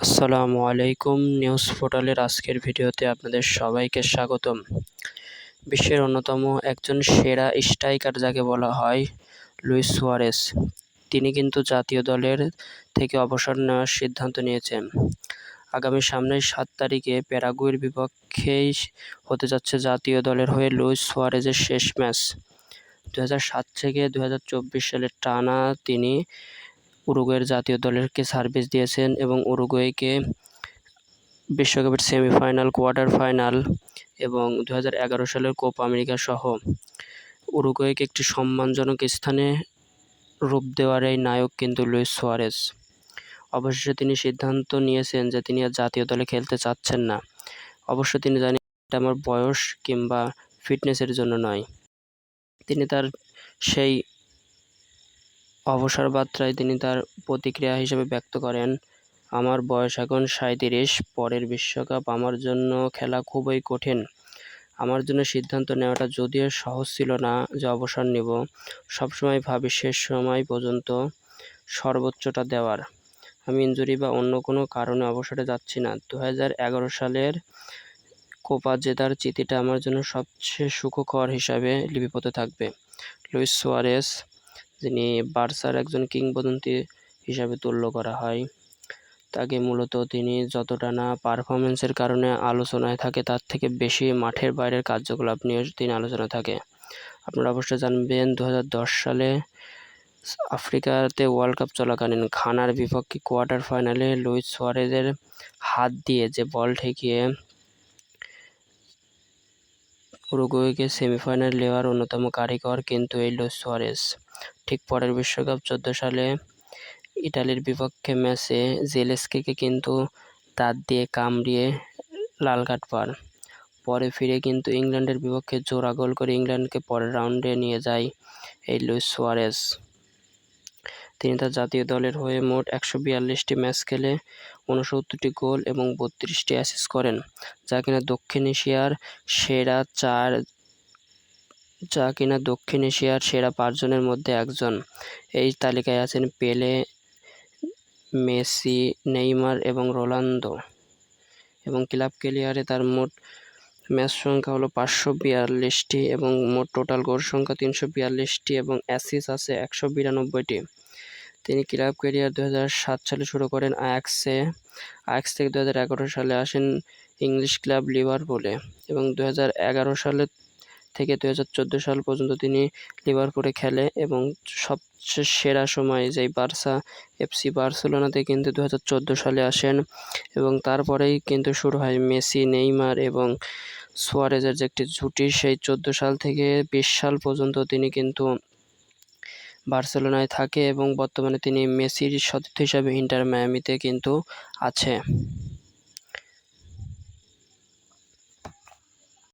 আসসালামু আলাইকুম। নিউজ পোর্টালের আজকের ভিডিওতে আপনাদের সবাইকে স্বাগতম। বিশ্বের অন্যতম একজন সেরা স্ট্রাইকার যাকে বলা হয় লুইস সুয়ারেজ, তিনি কিন্তু জাতীয় দলের থেকে অবসর নেওয়ার সিদ্ধান্ত নিয়েছেন। আগামী সামনের 7 তারিখে প্যারাগুয়ের বিপক্ষেই হতে যাচ্ছে জাতীয় দলের হয়ে লুইস সুয়ারেজের শেষ ম্যাচ। 2007 থেকে 2024 সালের টানা তিনি উরুগুয়ের জাতীয় দলকে সার্ভিস দিয়েছেন এবং উরুগুয়েকে বিশ্বকাপের সেমিফাইনাল, কোয়ার্টার ফাইনাল এবং 2011 সালের কোপা আমেরিকা সহ উরুগুয়েকে একটি সম্মানজনক স্থানে রূপ দেওয়ার এই নায়ক কিন্তু লুইস সুয়ারেজ। অবশেষে তিনি সিদ্ধান্ত নিয়েছেন যে তিনি আর জাতীয় দলে খেলতে চাচ্ছেন না। অবশ্য তিনি জানেন এটা আমার বয়স কিংবা ফিটনেসের জন্য নয়। তিনি তার সেই অবসর বার্তায় তিনি তার প্রতিক্রিয়া হিসেবে ব্যক্ত করেন, আমার বয়স এখন 37, পরের বিশ্বকাপ আমার জন্য খেলা খুবই কঠিন। আমার জন্য সিদ্ধান্ত নেওয়াটা যদিও সহজ ছিল না যে অবসর নেব, সবসময় ভাবি শেষ সময় পর্যন্ত সর্বোচ্চটা দেওয়ার। আমি ইনজুরি বা অন্য কোনো কারণে অবসরে যাচ্ছি না। 2011 সালের কোপা জেতার স্মৃতিটা আমার জন্য সবচেয়ে সুখকর হিসাবে লিপিবদ্ধ থাকবে। লুইস সুয়ারেজ, যিনি বার্সার একজন কিংবদন্তি হিসাবে তুল্য করা হয়, তাকে মূলত তিনি যতটা না পারফরমেন্সের কারণে আলোচনায় থাকে তার থেকে বেশি মাঠের বাইরের কার্যকলাপ নিয়ে তিনি আলোচনায় থাকে। আপনারা অবশ্যই জানবেন 2010 সালে আফ্রিকাতে ওয়ার্ল্ড কাপ চলাকালীন ঘানার বিপক্ষে কোয়ার্টার ফাইনালে লুইস সুয়ারেজের হাত দিয়ে যে বল ঠেকিয়ে উরুগুয়েকে সেমিফাইনালে নেওয়ার অন্যতম কারিগর কিন্তু এই লুইস সুয়ারেজ। ঠিক পরের বিশ্বকাপ 2014 সালে ইতালির বিপক্ষে ম্যাচে জেলেস্কিকে কিন্তু দাঁত দিয়ে কামড়িয়ে লাল কার্ড পান। পরে ফিরে কিন্তু ইংল্যান্ডের বিপক্ষে জোড়া গোল করে ইংল্যান্ডকে পরের রাউন্ডে নিয়ে যায় এই লুইস সুয়ারেজ। তিনি তার জাতীয় দলের হয়ে মোট 142টি ম্যাচ খেলে 69টি গোল এবং 32টি অ্যাসিস্ট করেন, যা কিনা দক্ষিণ এশিয়ার সেরা 5 জনের মধ্যে একজন। এই তালিকায় আছেন পেলে, মেসি, নেইমার এবং রোনালদো। এবং ক্লাব ক্যারিয়ারে তার মোট ম্যাচ সংখ্যা হলো 542টি এবং মোট টোটাল গোল সংখ্যা 342টি এবং অ্যাসিস্ট আছে 192টি। তিনি ক্লাব ক্যারিয়ার 2007 সালে শুরু করেন আয়াক্স থেকে 2011 সালে আসেন ইংলিশ ক্লাব লিভারপুলে এবং 2011 সালে থেকে 2014 সাল পর্যন্ত তিনি লিভারপুলে খেলে এবং সবচেয়ে সেরা সময় যেই এফসি বার্সেলোনাতে কিন্তু 2014 সালে আসেন এবং তারপরেই কিন্তু শুরু হয় মেসি, নেইমার এবং সুয়ারেজের যে একটি জুটি। সেই 14 সাল থেকে 20 সাল পর্যন্ত তিনি কিন্তু বার্সেলোনায় থাকে এবং বর্তমানে তিনি মেসির সতীর্থ হিসাবে ইন্টার মায়ামিতে কিন্তু আছে।